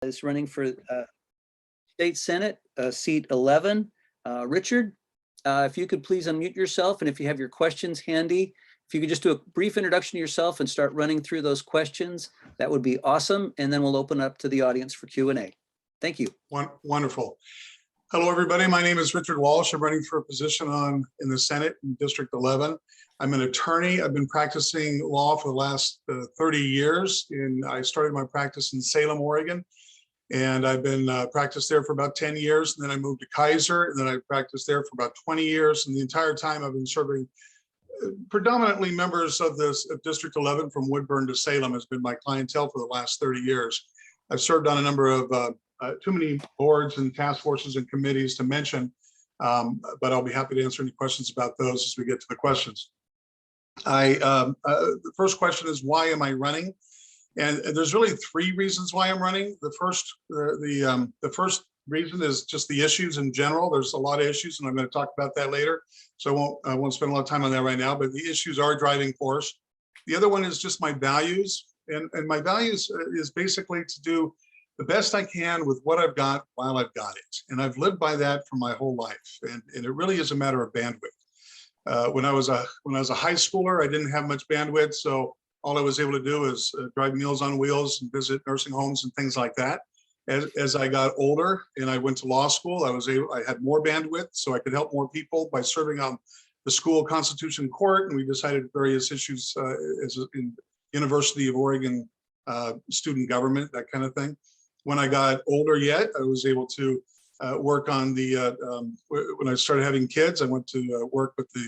is running for State Senate, seat 11. Richard, if you could please unmute yourself, and if you have your questions handy, if you could just do a brief introduction to yourself and start running through those questions, that would be awesome. And then we'll open up to the audience for Q&A. Thank you. Wonderful. Hello, everybody. My name is Richard Walsh. I'm running for a position in the Senate in District 11. I'm an attorney. I've been practicing law for the last 30 years. I started my practice in Salem, Oregon, and I've been practiced there for about 10 years. And then I moved to Kaiser, and then I practiced there for about 20 years. And the entire time I've been serving predominantly members of District 11 from Woodburn to Salem has been my clientele for the last 30 years. I've served on a number of too many boards and task forces and committees to mention, but I'll be happy to answer any questions about those as we get to the questions. The first question is, why am I running? And there's really three reasons why I'm running. The first reason is just the issues in general. There's a lot of issues, and I'm going to talk about that later. So I won't spend a lot of time on that right now, but the issues are driving force. The other one is just my values. And my values is basically to do the best I can with what I've got while I've got it. And I've lived by that for my whole life. And it really is a matter of bandwidth. When I was a high schooler, I didn't have much bandwidth. So all I was able to do is drive Meals on Wheels and visit nursing homes and things like that. As I got older and I went to law school, I had more bandwidth, so I could help more people by serving on the school Constitution Court. And we decided various issues in University of Oregon student government, that kind of thing. When I got older yet, I was able to work on when I started having kids, I went to work with the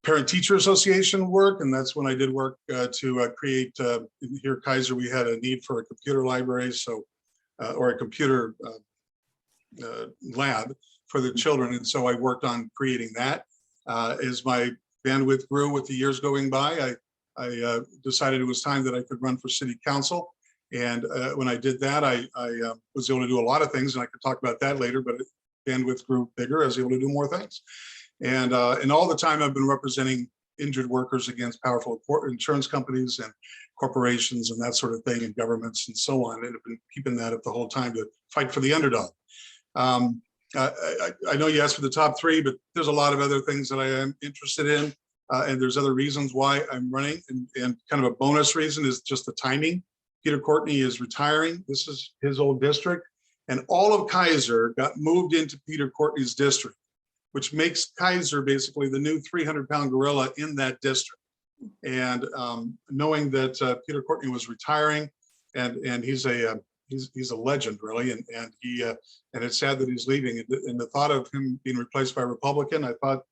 Parent Teacher Association work, and that's when I did work to create, here at Kaiser, we had a need for a computer library, or a computer lab for the children. And so I worked on creating that. As my bandwidth grew with the years going by, I decided it was time that I could run for city council. And when I did that, I was able to do a lot of things, and I could talk about that later, but bandwidth grew bigger. I was able to do more things. And all the time I've been representing injured workers against powerful insurance companies and corporations and that sort of thing, and governments and so on. And I've been keeping that up the whole time to fight for the underdog. I know you asked for the top three, but there's a lot of other things that I am interested in. And there's other reasons why I'm running. And kind of a bonus reason is just the timing. Peter Courtney is retiring. This is his old district. And all of Kaiser got moved into Peter Courtney's district, which makes Kaiser basically the new 300-pound gorilla in that district. And knowing that Peter Courtney was retiring, and he's a legend really, and it's sad that he's leaving. And the thought of him being replaced by a Republican, I thought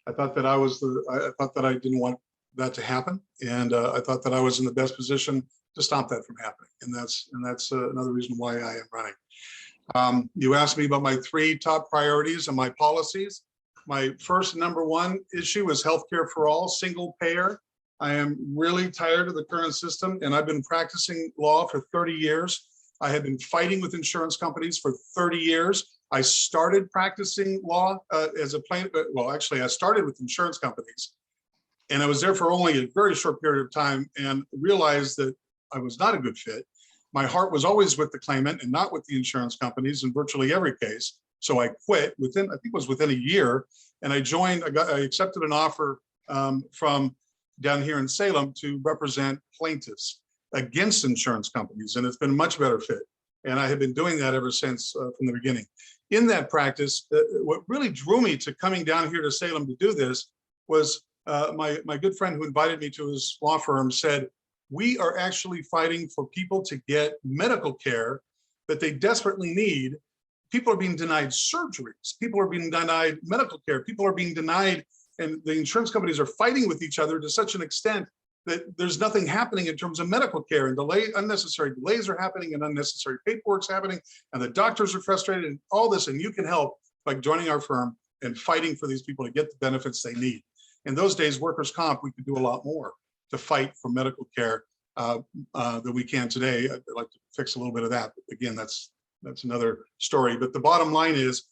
that I didn't want that to happen, and I thought that I was in the best position to stop that from happening. And that's another reason why I am running. You asked me about my three top priorities and my policies. My first number one issue is healthcare for all, single payer. I am really tired of the current system, and I've been practicing law for 30 years. I have been fighting with insurance companies for 30 years. I started practicing law as a plaintiff. Well, actually, I started with insurance companies, and I was there for only a very short period of time and realized that I was not a good fit. My heart was always with the claimant and not with the insurance companies in virtually every case. So I quit I think it was within a year, and I accepted an offer from down here in Salem to represent plaintiffs against insurance companies, and it's been a much better fit. And I have been doing that ever since from the beginning. In that practice, what really drew me to coming down here to Salem to do this was my good friend who invited me to his law firm said, we are actually fighting for people to get medical care that they desperately need. People are being denied surgeries. People are being denied medical care. People are being denied, and the insurance companies are fighting with each other to such an extent that there's nothing happening in terms of medical care, and unnecessary delays are happening, and unnecessary paperwork's happening, and the doctors are frustrated, and all this. And you can help by joining our firm and fighting for these people to get the benefits they need. In those days, workers' comp, we could do a lot more to fight for medical care than we can today. I'd like to fix a little bit of that. But again, that's another story. But the bottom line is,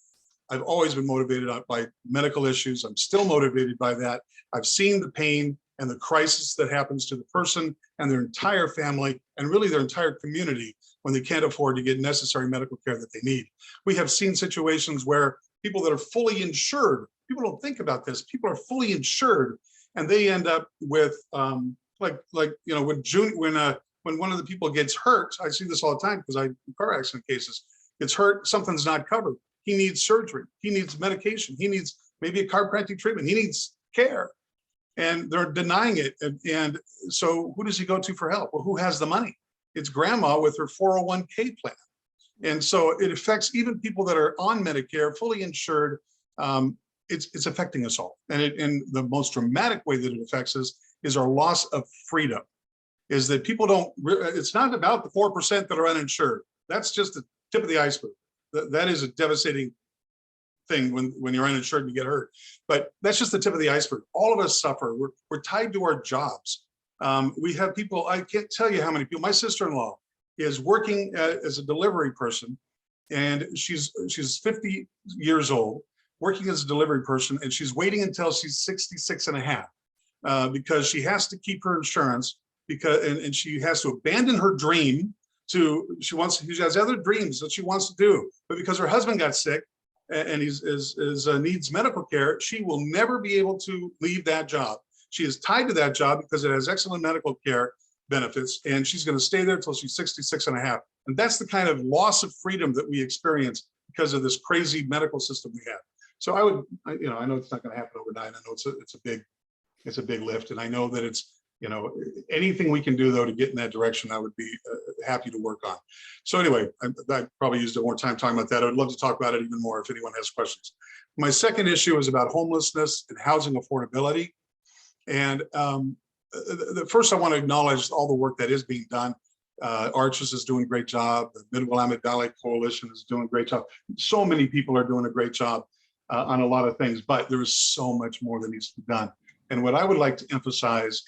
I've always been motivated by medical issues. I'm still motivated by that. I've seen the pain and the crisis that happens to the person and their entire family, and really their entire community, when they can't afford to get necessary medical care that they need. We have seen situations where people that are fully insured, people don't think about this, people are fully insured and they end up with when one of the people gets hurt, I see this all the time because I car accident cases, gets hurt, something's not covered. He needs surgery, he needs medication, he needs maybe a chiropractic treatment, he needs care. And they're denying it. And so who does he go to for help? Well, who has the money? It's grandma with her 401k plan. And so it affects even people that are on Medicare, fully insured. It's affecting us all. And the most dramatic way that it affects us is our loss of freedom. Is that people don't, it's not about the 4% that are uninsured. That's just the tip of the iceberg. That is a devastating thing when you're uninsured and you get hurt. But that's just the tip of the iceberg. All of us suffer. We're tied to our jobs. We have people, I can't tell you how many people, my sister-in-law is working as a delivery person, and she's 50 years old, working as a delivery person, and she's waiting until she's 66 and a half because she has to keep her insurance and she has to abandon her dream she has other dreams that she wants to do, but because her husband got sick and needs medical care, she will never be able to leave that job. She is tied to that job because it has excellent medical care benefits, and she's going to stay there until she's 66 and a half. And that's the kind of loss of freedom that we experience because of this crazy medical system we have. So I know it's not going to happen overnight. I know it's a big lift, and I know that it's, anything we can do though to get in that direction, I would be happy to work on. So anyway, I probably used more time talking about that. I would love to talk about it even more if anyone has questions. My second issue is about homelessness and housing affordability. And first I want to acknowledge all the work that is being done. Arches is doing a great job. The Mid-Willamette Valley Coalition is doing a great job. So many people are doing a great job on a lot of things, but there is so much more that needs to be done. And what I would like to emphasize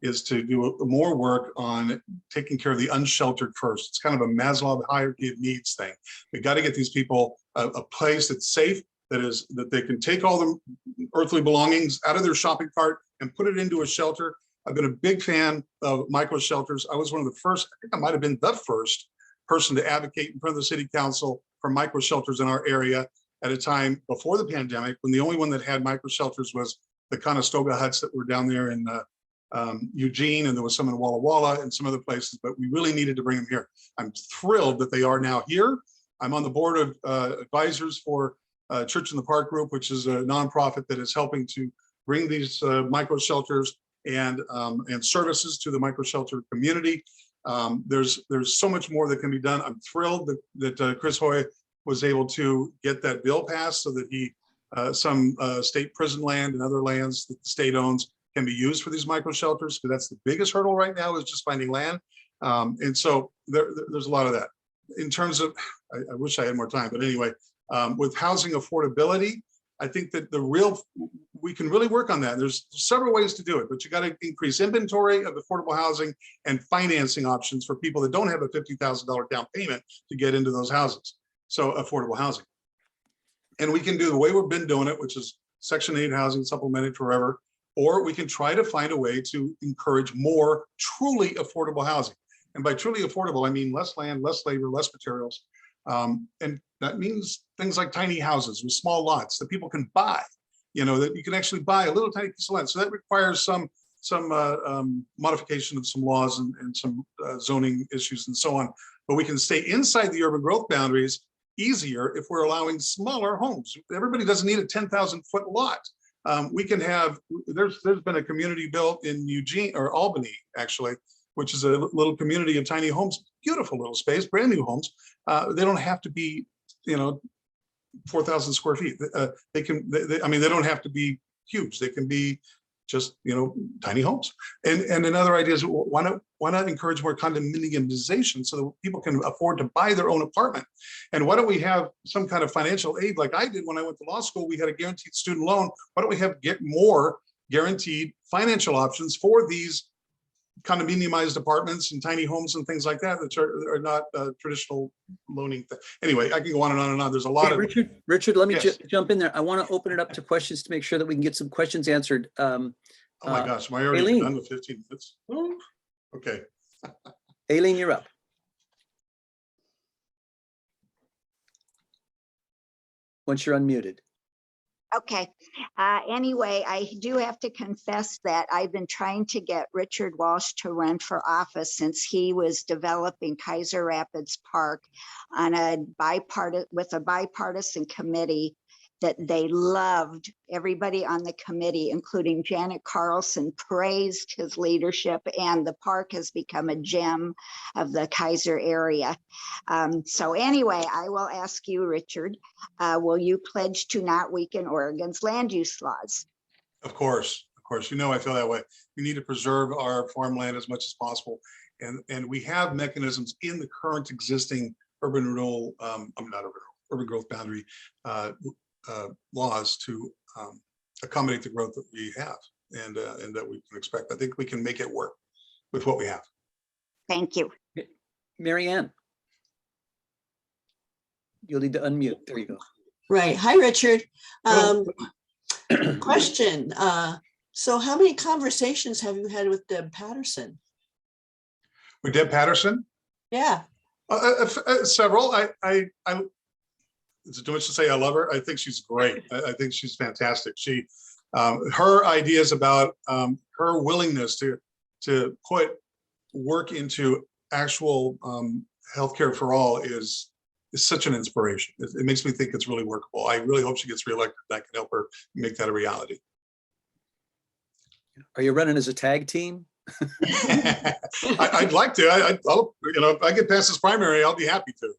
is to do more work on taking care of the unsheltered first. It's kind of a Maslow hierarchy of needs thing. We got to get these people a place that's safe, that they can take all the earthly belongings out of their shopping cart and put it into a shelter. I've been a big fan of micro shelters. I was one of the first, I think I might have been the first person to advocate in front of the city council for micro shelters in our area at a time before the pandemic, when the only one that had micro shelters was the Conestoga huts that were down there in Eugene, and there was some in Walla Walla and some other places, but we really needed to bring them here. I'm thrilled that they are now here. I'm on the board of advisors for Church in the Park Group, which is a nonprofit that is helping to bring these micro shelters and services to the micro shelter community. There's so much more that can be done. I'm thrilled that Chris Hoy was able to get that bill passed so that some state prison land and other lands that the state owns can be used for these micro shelters, because that's the biggest hurdle right now, is just finding land. And so there's a lot of that. In terms of, I wish I had more time, but anyway, with housing affordability, I think that we can really work on that. There's several ways to do it, but you got to increase inventory of affordable housing and financing options for people that don't have a $50,000 down payment to get into those houses. So affordable housing. And we can do the way we've been doing it, which is Section 8 housing supplemented forever, or we can try to find a way to encourage more truly affordable housing. And by truly affordable, I mean less land, less labor, less materials. And that means things like tiny houses with small lots that people can buy, that you can actually buy a little tiny piece of land. So that requires some modification of some laws and some zoning issues and so on. But we can stay inside the urban growth boundaries easier if we're allowing smaller homes. Everybody doesn't need a 10,000 foot lot. We can have, there's been a community built in Eugene or Albany, actually, which is a little community of tiny homes, beautiful little space, brand new homes. They don't have to be, 4,000 square feet. They don't have to be huge. They can be just, tiny homes. And another idea is, why not encourage more condominiumization so that people can afford to buy their own apartment? And why don't we have some kind of financial aid like I did when I went to law school? We had a guaranteed student loan. Why don't we get more guaranteed financial options for these condominiumized apartments and tiny homes and things like that are not traditional loaning. Anyway, I can go on and on and on. There's a lot of Richard, let me Yes. jump in there. I want to open it up to questions to make sure that we can get some questions answered. Oh my gosh, am I already Aileen. done with 15 minutes? Oh, okay. Aileen, you're up. once you're unmuted. Okay. Anyway, I do have to confess that I've been trying to get Richard Walsh to run for office since he was developing Kaiser Rapids Park on with a bipartisan committee that they loved. Everybody on the committee, including Janet Carlson, praised his leadership, and the park has become a gem of the Kaiser area. So anyway, I will ask you, Richard, will you pledge to not weaken Oregon's land use laws? Of course, you know, I feel that way. We need to preserve our farmland as much as possible. And we have mechanisms in the current existing urban renewal, urban growth boundary laws to accommodate the growth that we have and that we can expect. I think we can make it work with what we have. Thank you. Mary Ann. You'll need to unmute. There you go. Right. Hi, Richard. Hello. Question. So how many conversations have you had with Deb Patterson? With Deb Patterson? Yeah. Several. It's too much to say I love her. I think she's great. I think she's fantastic. She, her ideas about her willingness to put work into actual healthcare for all is such an inspiration. It makes me think it's really workable. I really hope she gets reelected. I can help her make that a reality. Are you running as a tag team? I'd like to. I'll, you know, if I get past this primary, I'll be happy to.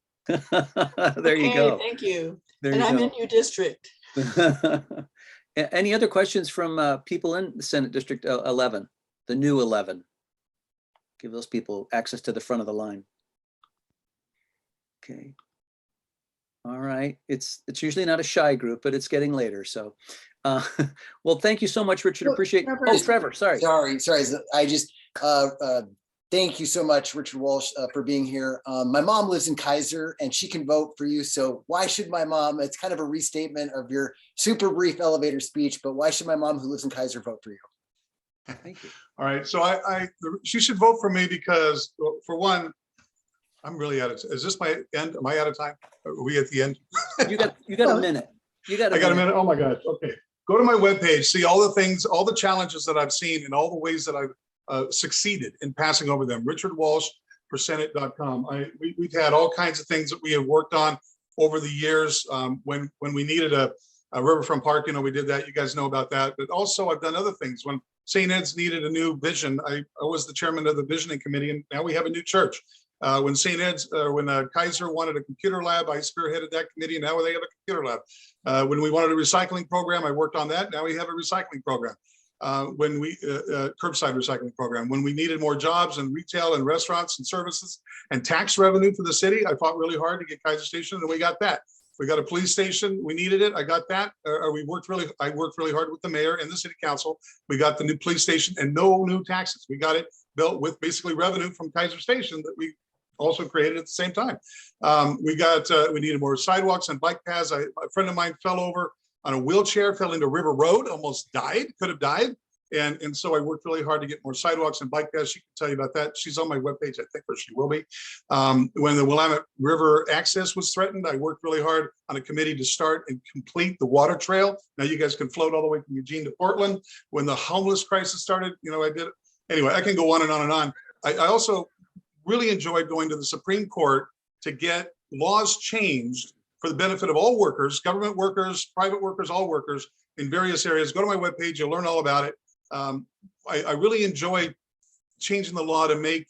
There you go. Thank you. There And you I'm go. in your district. Any other questions from people in the Senate District 11, the new 11? Give those people access to the front of the line. Okay. All right. It's usually not a shy group, but it's getting later. So, well, thank you so much, Richard. Appreciate. Oh, Trevor, sorry. Sorry. I just thank you so much, Richard Walsh, for being here. My mom lives in Kaiser and she can vote for you. So why should my mom, it's kind of a restatement of your super brief elevator speech, but why should my mom who lives in Kaiser vote for you? Thank you. All right. So she should vote for me because, well, for one, I'm really out of, is this my end? Am I out of time? Are we at the end? You got a minute. I got a minute. Oh my gosh. Okay. Go to my webpage, see all the things, all the challenges that I've seen and all the ways that I've succeeded in passing over them. Richard Walsh for Senate.com. We've had all kinds of things that we have worked on over the years. When we needed a riverfront park, you know, we did that. You guys know about that. But also I've done other things. When St. Ed's needed a new vision, I was the chairman of the visioning committee, and now we have a new church. When St. Ed's, when Kaiser wanted a computer lab, I spearheaded that committee, and now they have a computer lab. When we wanted a recycling program, I worked on that. Now we have a recycling program. When we curbside recycling program. When we needed more jobs in retail and restaurants and services and tax revenue for the city, I fought really hard to get Kaiser Station, and we got that. We got a police station. We needed it. I got that. I worked really hard with the mayor and the city council. We got the new police station and no new taxes. We got it built with basically revenue from Kaiser Station that we also created at the same time. We needed more sidewalks and bike paths. A friend of mine fell over on a wheelchair, fell into River Road, almost died, could have died. And so I worked really hard to get more sidewalks and bike paths. She can tell you about that. She's on my webpage, I think, or she will be. When the Willamette River access was threatened, I worked really hard on a committee to start and complete the water trail. Now you guys can float all the way from Eugene to Portland. When the homeless crisis started, you know, I did it. Anyway, I can go on and on and on. I also really enjoyed going to the Supreme Court to get laws changed for the benefit of all workers, government workers, private workers, all workers in various areas. Go to my webpage, you'll learn all about it. I really enjoy changing the law to make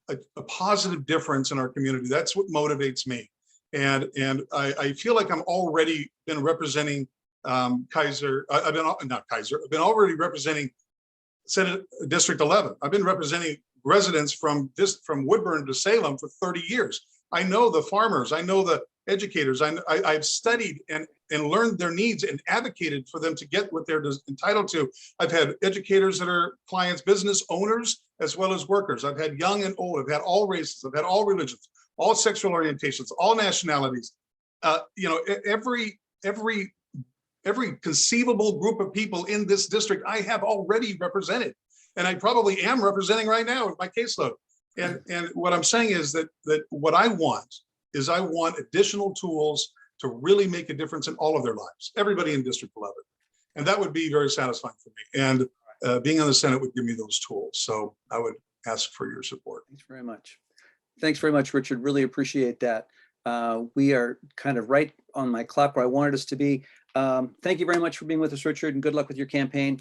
a positive difference in our community. That's what motivates me. And I feel like I'm already been representing Kaiser. I've been already representing Senate District 11. I've been representing residents from Woodburn to Salem for 30 years. I know the farmers, I know the educators, I've studied and learned their needs and advocated for them to get what they're entitled to. I've had educators that are clients, business owners, as well as workers. I've had young and old, I've had all races, I've had all religions, all sexual orientations, all nationalities. You know, every conceivable group of people in this district I have already represented. And I probably am representing right now with my caseload. And what I'm saying is that what I want is I want additional tools to really make a difference in all of their lives. Everybody in District 11. And that would be very satisfying for me. And being on the Senate would give me those tools. So I would ask for your support. Thanks very much. Thanks very much, Richard. Really appreciate that. We are kind of right on my clock where I wanted us to be. Thank you very much for being with us, Richard, and good luck with your campaign.